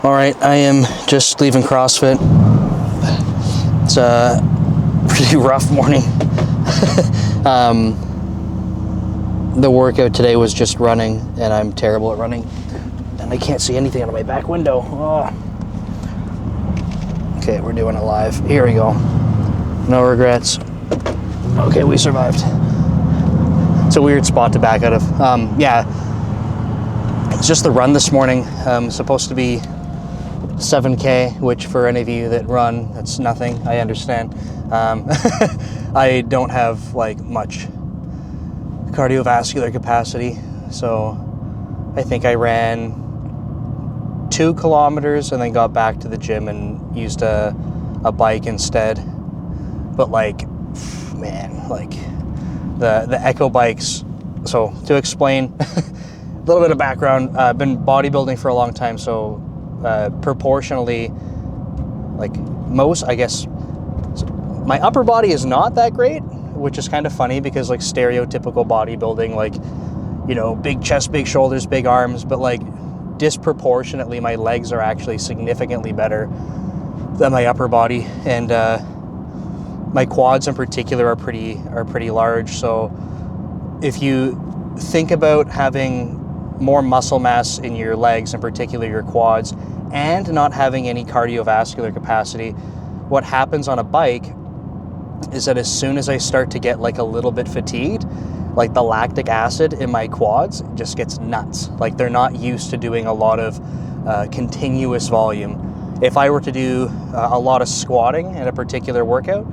All right, I am just leaving CrossFit. It's a pretty rough morning. The workout today was just running, and I'm terrible at running. And I can't see anything out of my back window. Oh. Okay, we're doing it live. Here we go. No regrets. Okay, we survived. It's a weird spot to back out of. It's just the run this morning. Supposed to be 7K, which for any of you that run, that's nothing. I understand. I don't have like much cardiovascular capacity, so I think I ran 2 kilometers and then got back to the gym and used a bike instead. But like, man, like the Echo bikes. So to explain a little bit of background, I've been bodybuilding for a long time, so proportionally, like most, I guess, my upper body is not that great, which is kind of funny because like stereotypical bodybuilding, like, you know, big chest, big shoulders, big arms, but like disproportionately my legs are actually significantly better than my upper body, and my quads in particular are pretty large. So if you think about having more muscle mass in your legs, in particular your quads, and not having any cardiovascular capacity, what happens on a bike is that as soon as I start to get like a little bit fatigued, like the lactic acid in my quads just gets nuts. Like they're not used to doing a lot of continuous volume. If I were to do a lot of squatting in a particular workout,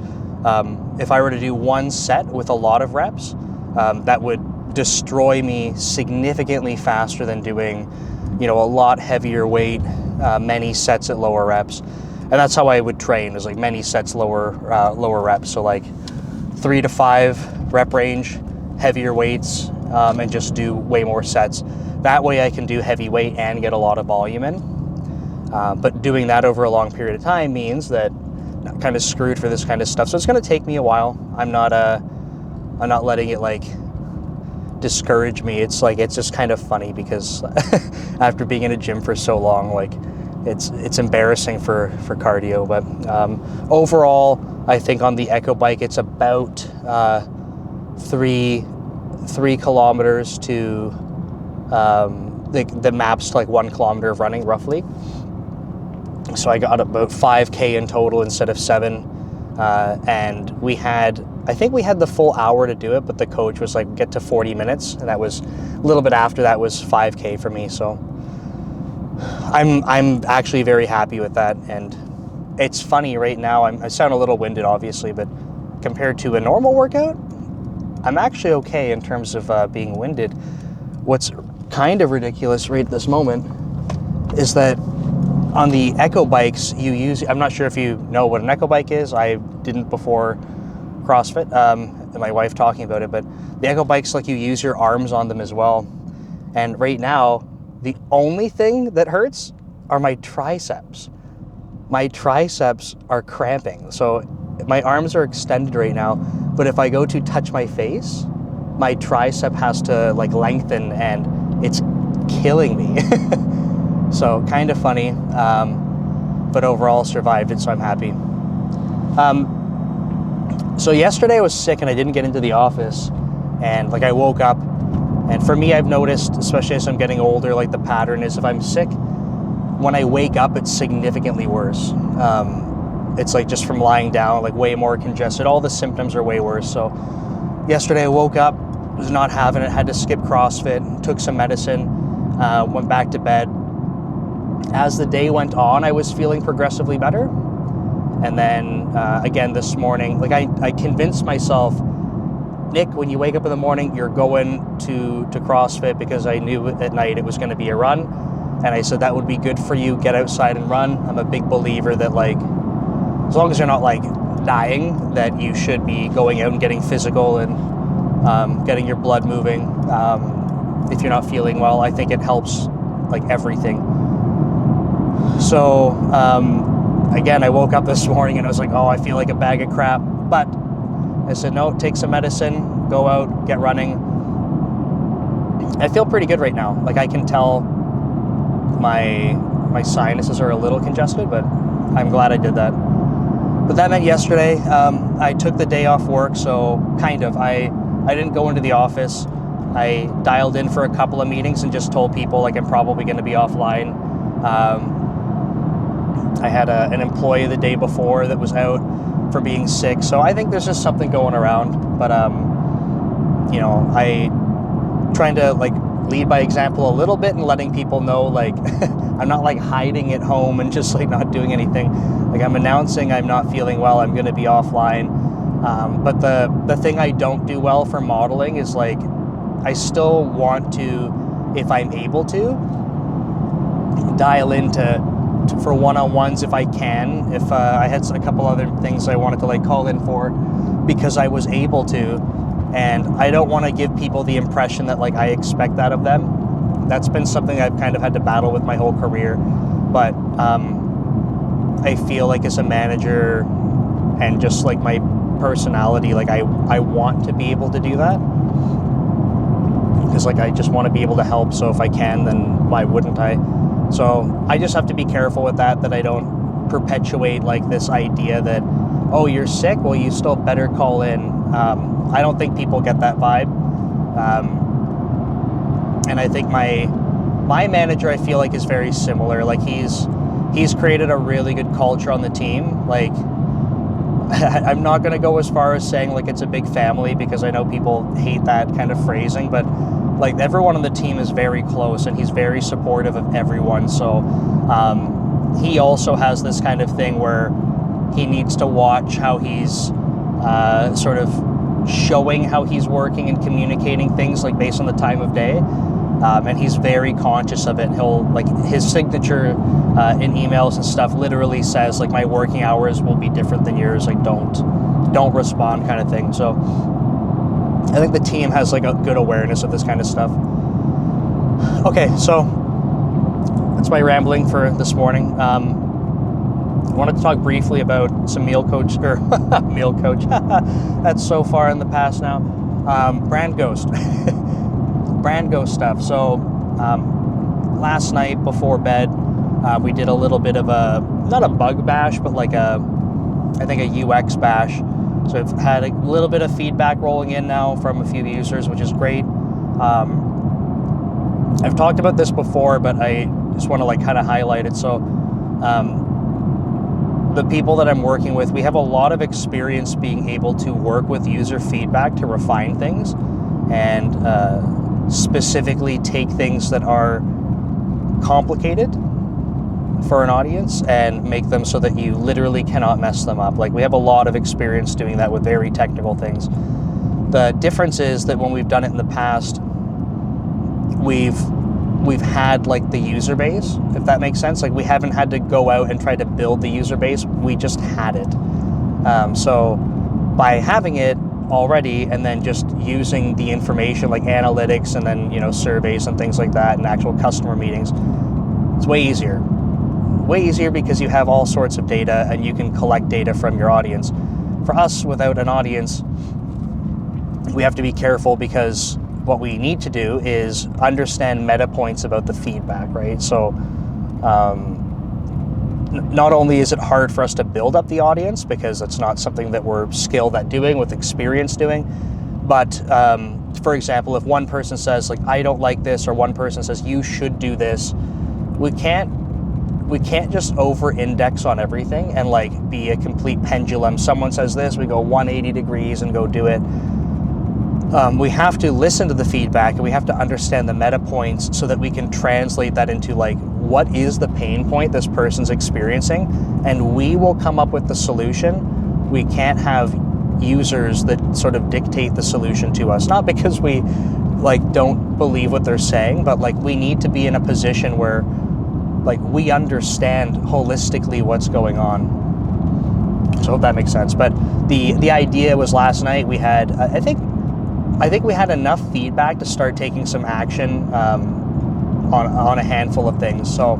if I were to do one set with a lot of reps, that would destroy me significantly faster than doing, you know, a lot heavier weight, many sets at lower reps. And that's how I would train, is like many sets, lower reps. So like 3 to 5 rep range, heavier weights, and just do way more sets. That way I can do heavy weight and get a lot of volume in. But doing that over a long period of time means that I'm kind of screwed for this kind of stuff. So it's going to take me a while. I'm not letting it like discourage me. It's just kind of funny because after being in a gym for so long, like it's embarrassing for cardio. But overall, I think on the Echo bike, it's about 3 kilometers to the maps to like 1 kilometer of running roughly. So I got about 5K in total instead of 7, and I think we had the full hour to do it, but the coach was like, get to 40 minutes, and that was a little bit after that was 5K for me. So I'm actually very happy with that. And it's funny right now, I sound a little winded obviously, but compared to a normal workout, I'm actually okay in terms of being winded. What's kind of ridiculous right at this moment is that on the Echo bikes, I'm not sure if you know what an Echo bike is. I didn't before CrossFit, and my wife talking about it, but the Echo bikes, like, you use your arms on them as well. And right now, the only thing that hurts are my triceps. My triceps are cramping. So my arms are extended right now, but if I go to touch my face, my tricep has to like lengthen, and it's killing me. So kind of funny, but overall survived it, so I'm happy. So yesterday I was sick and I didn't get into the office, and like I woke up, and for me, I've noticed, especially as I'm getting older, like the pattern is if I'm sick, when I wake up, it's significantly worse. It's like just from lying down, like way more congested. All the symptoms are way worse. So yesterday I woke up, was not having it, had to skip CrossFit, took some medicine, went back to bed. As the day went on, I was feeling progressively better. And then again this morning, like I convinced myself, Nick, when you wake up in the morning, you're going to CrossFit, because I knew at night it was going to be a run. And I said, that would be good for you. Get outside and run. I'm a big believer that, like, as long as you're not like dying, that you should be going out and getting physical and getting your blood moving. If you're not feeling well, I think it helps like everything. So again, I woke up this morning and I was like, oh, I feel like a bag of crap. But I said, no, take some medicine, go out, get running. I feel pretty good right now. Like I can tell my my sinuses are a little congested, but I'm glad I did that. But that meant yesterday, I took the day off work, so kind of. I didn't go into the office. I dialed in for a couple of meetings and just told people like I'm probably going to be offline. I had an employee the day before that was out for being sick, so I think there's just something going around. But you know, I trying to like lead by example a little bit and letting people know like I'm not like hiding at home and just like not doing anything. Like I'm announcing I'm not feeling well, I'm going to be offline. But the thing I don't do well for modeling is like I still want to, if I'm able to, dial into for one-on-ones if I can. If I had a couple other things I wanted to like call in for because I was able to, and I don't want to give people the impression that like I expect that of them. That's been something I've kind of had to battle with my whole career. But I feel like as a manager and just like my personality, like I want to be able to do that. Because like I just want to be able to help, so if I can, then why wouldn't I? So I just have to be careful with that I don't perpetuate like this idea that, oh, you're sick, well you still better call in. I don't think people get that vibe. And I think my manager, I feel like, is very similar. Like he's created a really good culture on the team. Like I'm not going to go as far as saying like it's a big family, because I know people hate that kind of phrasing, but like everyone on the team is very close and he's very supportive of everyone. So he also has this kind of thing where he needs to watch how he's sort of showing how he's working and communicating things like based on the time of day. And he's very conscious of it. He'll like his signature in emails and stuff literally says like my working hours will be different than yours. Like don't respond kind of thing. So I think the team has like a good awareness of this kind of stuff. Okay, so that's my rambling for this morning. I wanted to talk briefly about some meal coach. That's so far in the past now. Brand ghost. Brand ghost stuff. So last night before bed, we did a little bit of not a bug bash, but like I think a UX bash. So I've had a little bit of feedback rolling in now from a few users, which is great. I've talked about this before, but I just want to like kind of highlight it. So the people that I'm working with, we have a lot of experience being able to work with user feedback to refine things and specifically take things that are complicated for an audience and make them so that you literally cannot mess them up. Like we have a lot of experience doing that with very technical things. The difference is that when we've done it in the past, we've had like the user base, if that makes sense. Like we haven't had to go out and try to build the user base. We just had it. So by having it already and then just using the information like analytics and then, you know, surveys and things like that and actual customer meetings, it's way easier. Way easier because you have all sorts of data and you can collect data from your audience. For us, without an audience, we have to be careful because what we need to do is understand meta points about the feedback, right? So not only is it hard for us to build up the audience because it's not something that we're skilled at doing with experience doing, but for example, if one person says like, I don't like this, or one person says you should do this, we can't just over-index on everything and like be a complete pendulum. Someone says this, we go 180 degrees and go do it. We have to listen to the feedback and we have to understand the meta points so that we can translate that into like, what is the pain point this person's experiencing? And we will come up with the solution. We can't have users that sort of dictate the solution to us. Not because we like don't believe what they're saying, but like we need to be in a position where like we understand holistically what's going on. So I hope that makes sense. But the idea was last night we had, I think we had enough feedback to start taking some action on a handful of things. So,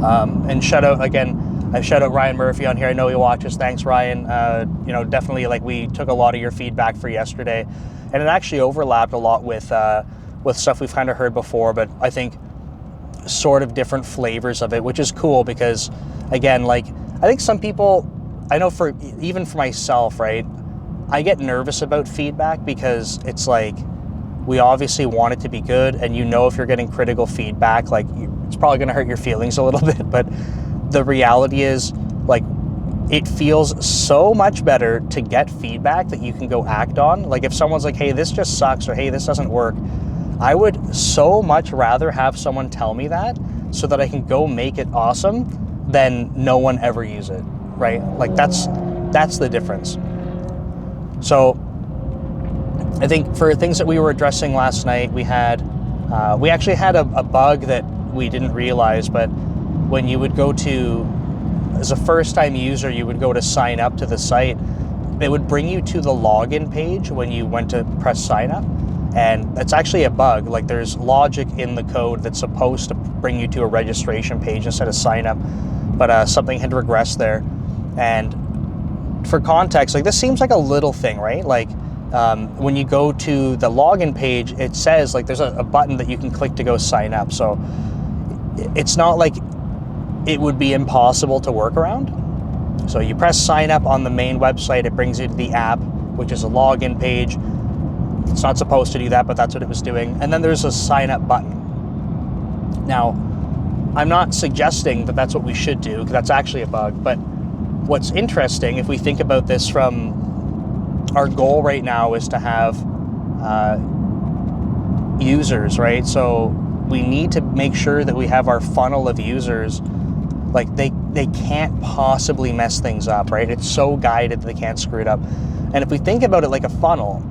and shout out again, I shout out Ryan Murphy on here. I know he watches. Thanks, Ryan. You know, definitely like we took a lot of your feedback for yesterday, and it actually overlapped a lot with stuff we've kind of heard before. But I think sort of different flavors of it, which is cool because, again, like, I think some people, I know even for myself, right, I get nervous about feedback because it's like, we obviously want it to be good, and if you're getting critical feedback, like, it's probably going to hurt your feelings a little bit, but the reality is, like, it feels so much better to get feedback that you can go act on. Like, if someone's like, hey, this just sucks, or hey, this doesn't work, I would so much rather have someone tell me that so that I can go make it awesome than no one ever use it, right? Like, that's the difference. So I think for things that we were addressing last night, we actually had a bug that we didn't realize, but when you would go to, as a first-time user, you would go to sign up to the site, it would bring you to the login page when you went to press sign up. And that's actually a bug. Like, there's logic in the code that's supposed to bring you to a registration page instead of sign up, but something had regressed there. And for context, like, this seems like a little thing, right? Like, when you go to the login page, it says, like, there's a button that you can click to go sign up. So it's not like it would be impossible to work around. So you press sign up on the main website, it brings you to the app, which is a login page. It's not supposed to do that, but that's what it was doing. And then there's a sign up button. Now, I'm not suggesting that that's what we should do, because that's actually a bug. But what's interesting, if we think about this from our goal right now, is to have users, right? So we need to make sure that we have our funnel of users, like, they can't possibly mess things up, right? It's so guided that they can't screw it up. And if we think about it like a funnel,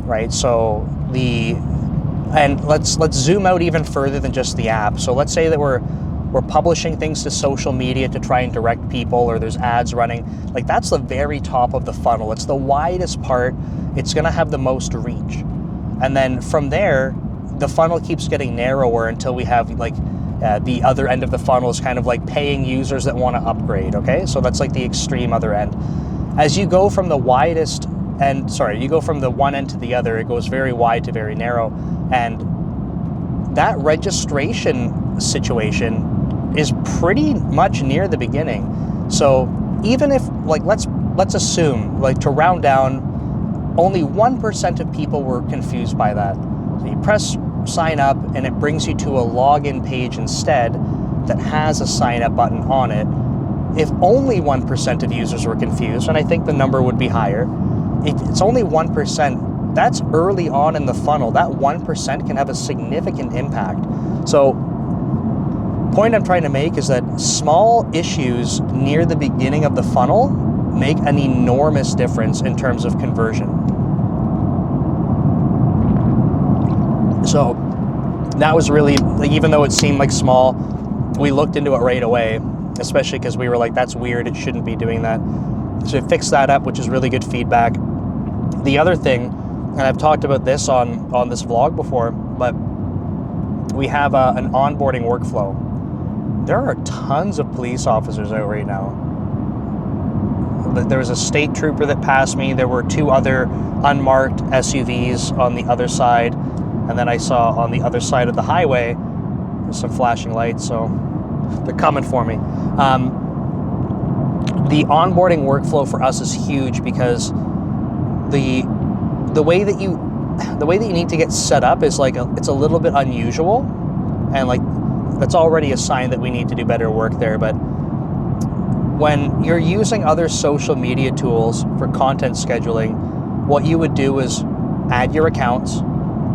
right? So let's zoom out even further than just the app. So let's say that we're publishing things to social media to try and direct people, or there's ads running. Like, that's the very top of the funnel. It's the widest part. It's going to have the most reach. And then from there, the funnel keeps getting narrower until we have, like, the other end of the funnel is kind of like paying users that want to upgrade, okay? So that's like the extreme other end. As you go from the widest end, you go from the one end to the other, it goes very wide to very narrow. And that registration situation is pretty much near the beginning. So even if, like, let's assume, like, to round down, only 1% of people were confused by that. So you press sign up and it brings you to a login page instead that has a sign up button on it. If only 1% of users were confused, and I think the number would be higher, if it's only 1%, that's early on in the funnel. That 1% can have a significant impact. So point I'm trying to make is that small issues near the beginning of the funnel make an enormous difference in terms of conversion. So that was really, like, even though it seemed like small, we looked into it right away, especially because we were like, that's weird, it shouldn't be doing that. So we fixed that up, which is really good feedback. The other thing, and I've talked about this on this vlog before, but we have an onboarding workflow. There are tons of police officers out right now. There was a state trooper that passed me. There were 2 other unmarked SUVs on the other side. And then I saw on the other side of the highway, there's some flashing lights, so they're coming for me. The onboarding workflow for us is huge because the way that you need to get set up is like it's a little bit unusual, and like that's already a sign that we need to do better work there. But when you're using other social media tools for content scheduling, what you would do is add your accounts,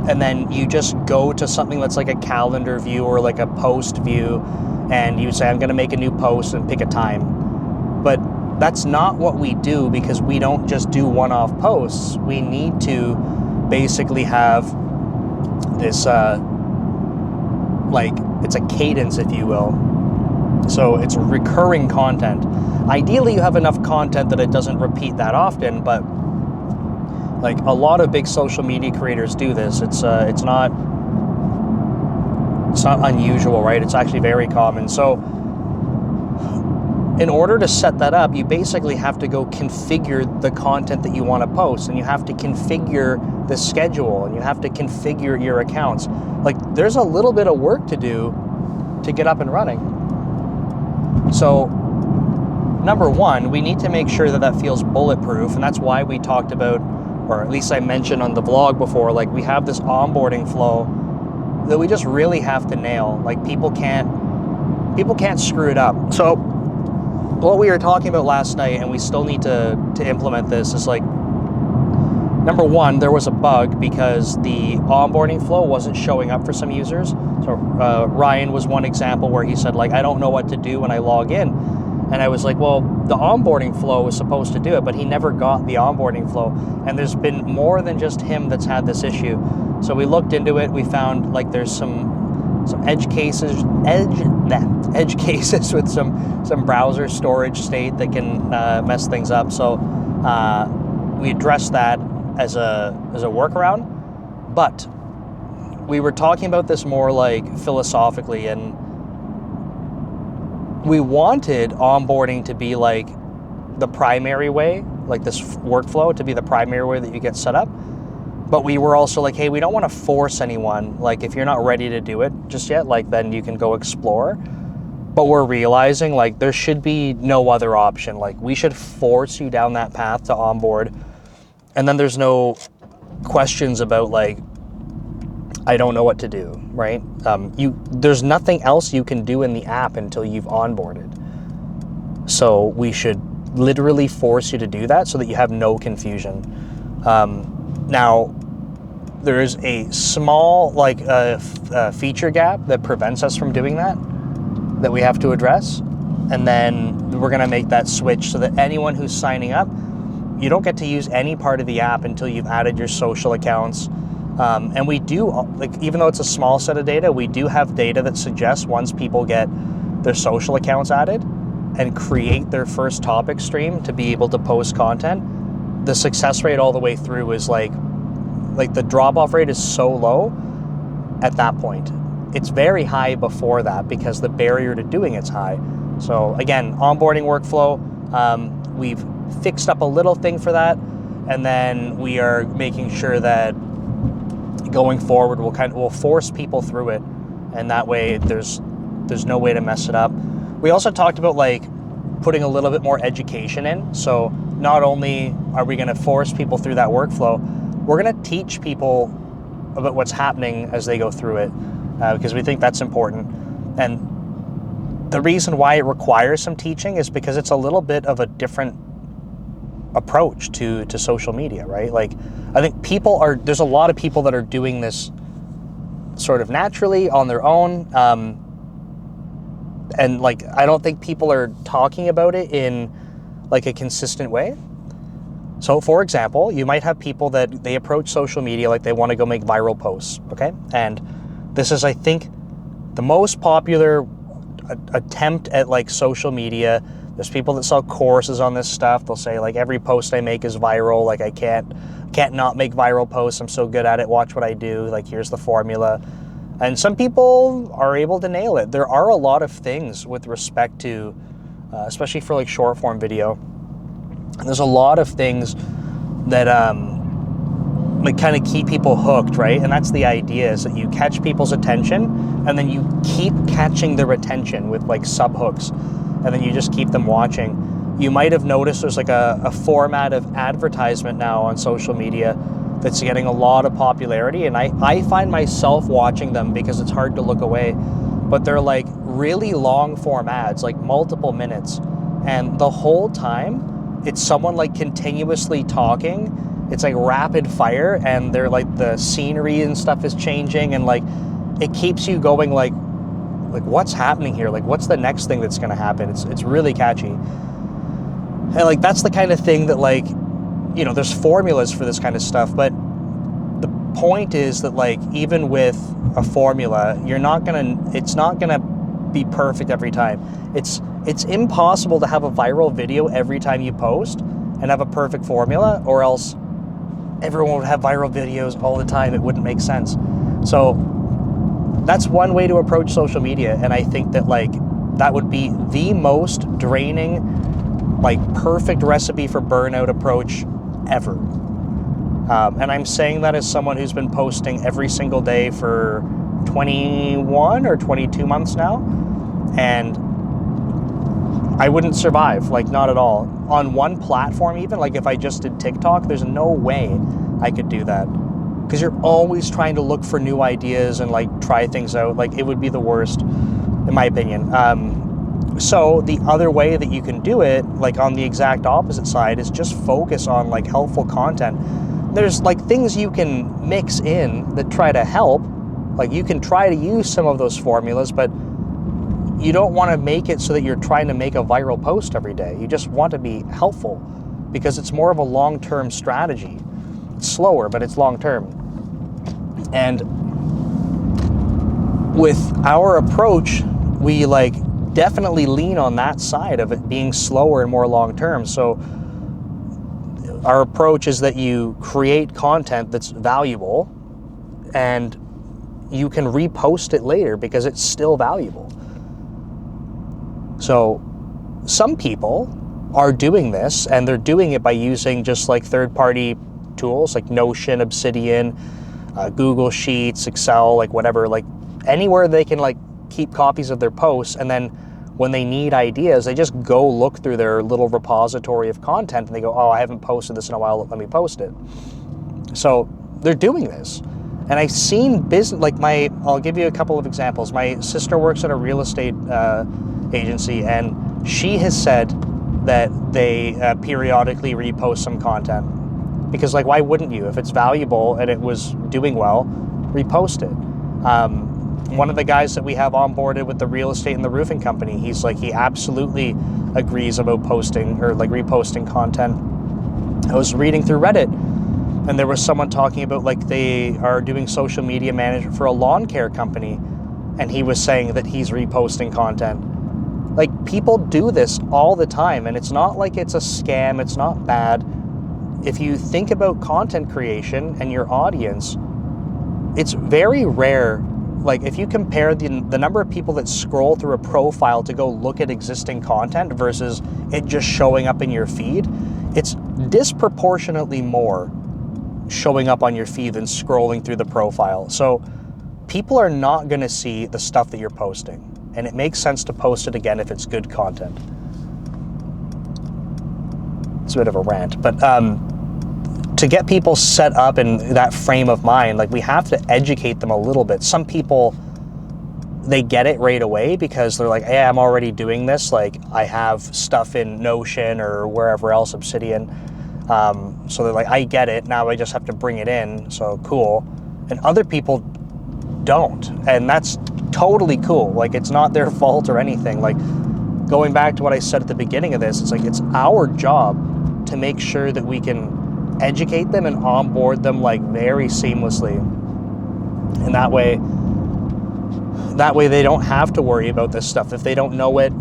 and then you just go to something that's like a calendar view or like a post view, and you say, I'm going to make a new post and pick a time. But that's not what we do, because we don't just do one-off posts. We need to basically have this, like, it's a cadence, if you will. So it's recurring content. Ideally, you have enough content that it doesn't repeat that often, but like a lot of big social media creators do this. It's not unusual, right? It's actually very common. So in order to set that up, you basically have to go configure the content that you want to post, and you have to configure the schedule, and you have to configure your accounts. Like, there's a little bit of work to do to get up and running. So number one, we need to make sure that that feels bulletproof, and that's why we talked about, or at least I mentioned on the vlog before, like we have this onboarding flow that we just really have to nail. Like people can't screw it up. So what we were talking about last night, and we still need to implement this, is like, number one, there was a bug because the onboarding flow wasn't showing up for some users. So Ryan was one example where he said, like, I don't know what to do when I log in. And I was like, well, the onboarding flow was supposed to do it, but he never got the onboarding flow. And there's been more than just him that's had this issue. So we looked into it. We found like there's some edge cases with some browser storage state that can mess things up. So we addressed that as a workaround. But we were talking about this more like philosophically, and we wanted onboarding to be like the primary way, like this workflow to be the primary way that you get set up. But we were also like, hey, we don't want to force anyone. Like, if you're not ready to do it just yet, like, then you can go explore. But we're realizing, like, there should be no other option. Like, we should force you down that path to onboard. And then there's no questions about, like, I don't know what to do, right? There's nothing else you can do in the app until you've onboarded. So we should literally force you to do that so that you have no confusion. Now, there is a small feature gap that prevents us from doing that we have to address. And then we're gonna make that switch so that anyone who's signing up, you don't get to use any part of the app until you've added your social accounts. And we do, like, even though it's a small set of data, we do have data that suggests once people get their social accounts added and create their first topic stream to be able to post content, the success rate all the way through is like the drop-off rate is so low at that point. It's very high before that because the barrier to doing it's high. So again, onboarding workflow, we've fixed up a little thing for that, and then we are making sure that going forward we'll force people through it, and that way there's no way to mess it up. We also talked about like putting a little bit more education in. So not only are we going to force people through that workflow, we're going to teach people about what's happening as they go through it, because we think that's important. And the reason why it requires some teaching is because it's a little bit of a different approach to social media, right? Like, I think there's a lot of people that are doing this sort of naturally on their own. And like, I don't think people are talking about it in like a consistent way. So for example, you might have people that they approach social media like they want to go make viral posts, okay? And this is, I think, the most popular attempt at like social media. There's people that sell courses on this stuff. They'll say like every post I make is viral. Like I can't not make viral posts. I'm so good at it. Watch what I do. Like here's the formula. And some people are able to nail it. There are a lot of things with respect to, especially for like short form video. There's a lot of things that like kind of keep people hooked, right? And that's the idea, is that you catch people's attention and then you keep catching their attention with like sub hooks, and then you just keep them watching. You might have noticed there's like a format of advertisement now on social media that's getting a lot of popularity, and I find myself watching them because it's hard to look away, but they're like really long form ads, like multiple minutes, and the whole time it's someone like continuously talking. It's like rapid fire, and they're like the scenery and stuff is changing, and like it keeps you going like what's happening here? Like what's the next thing that's gonna happen? It's really catchy. And like that's the kind of thing that like, you know, there's formulas for this kind of stuff, but the point is that like even with a formula, it's not gonna be perfect every time. It's impossible to have a viral video every time you post and have a perfect formula, or else everyone would have viral videos all the time. It wouldn't make sense. So that's one way to approach social media, and I think that like that would be the most draining, like perfect recipe for burnout approach ever. And I'm saying that as someone who's been posting every single day for 21 or 22 months now, and I wouldn't survive, like not at all. On one platform even, like if I just did TikTok, there's no way I could do that. Because you're always trying to look for new ideas and like try things out. Like it would be the worst, in my opinion. So the other way that you can do it, like on the exact opposite side, is just focus on like helpful content. There's like things you can mix in that try to help. Like you can try to use some of those formulas, but you don't want to make it so that you're trying to make a viral post every day. You just want to be helpful because it's more of a long-term strategy. It's slower, but it's long-term. And with our approach, we like definitely lean on that side of it being slower and more long-term. So our approach is that you create content that's valuable and you can repost it later because it's still valuable. So some people are doing this, and they're doing it by using just like third-party tools like Notion, Obsidian, Google Sheets, Excel, like whatever, like anywhere they can like keep copies of their posts, and then when they need ideas, they just go look through their little repository of content and they go, oh, I haven't posted this in a while, let me post it. So they're doing this. And I've seen business, like I'll give you a couple of examples. My sister works at a real estate agency, and she has said that they periodically repost some content. Because like, why wouldn't you? If it's valuable and it was doing well, repost it. One of the guys that we have onboarded with the real estate and the roofing company, he's like, he absolutely agrees about posting or like reposting content. I was reading through Reddit, and there was someone talking about like they are doing social media management for a lawn care company, and he was saying that he's reposting content. Like, people do this all the time, and it's not like it's a scam, it's not bad. If you think about content creation and your audience, it's very rare. Like, if you compare the number of people that scroll through a profile to go look at existing content versus it just showing up in your feed, it's disproportionately more showing up on your feed than scrolling through the profile. So people are not going to see the stuff that you're posting, and it makes sense to post it again if it's good content. It's a bit of a rant, but to get people set up in that frame of mind, like, we have to educate them a little bit. Some people, they get it right away because they're like, hey, I'm already doing this. Like, I have stuff in Notion or wherever else, Obsidian. So they're like, I get it. Now I just have to bring it in. So cool. And other people don't. And that's totally cool. Like, it's not their fault or anything. Like, going back to what I said at the beginning of this, it's like, it's our job to make sure that we can educate them and onboard them like very seamlessly. And that way they don't have to worry about this stuff. If they don't know it,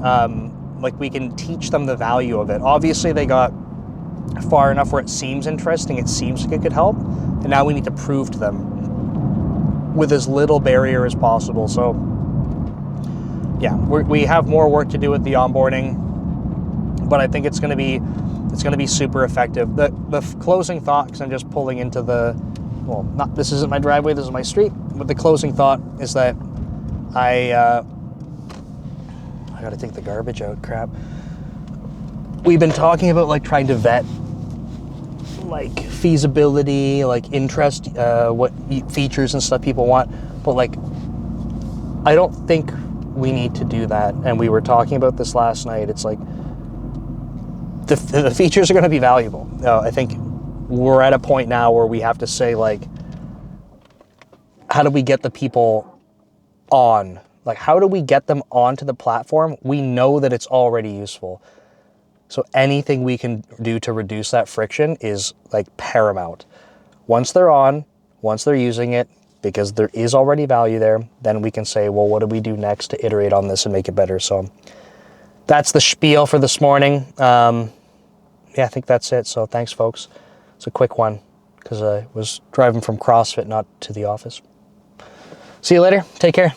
like, we can teach them the value of it. Obviously they got far enough where it seems interesting, it seems like it could help, and now we need to prove to them with as little barrier as possible. So yeah, we have more work to do with the onboarding, but I think it's going to be super effective. The closing thought, because I'm just pulling into this isn't my driveway, this is my street, but the closing thought is that I gotta take the garbage out, crap. We've been talking about like trying to vet like feasibility, like interest, what features and stuff people want, but like, I don't think we need to do that. And we were talking about this last night. It's like, the features are going to be valuable. I think we're at a point now where we have to say, like, how do we get the people on? Like, how do we get them onto the platform? We know that it's already useful. So anything we can do to reduce that friction is like paramount. Once they're on, once they're using it, because there is already value there, then we can say, well, what do we do next to iterate on this and make it better? So that's the spiel for this morning. Yeah, I think that's it. So thanks, folks. It's a quick one because I was driving from CrossFit, not to the office. See you later. Take care.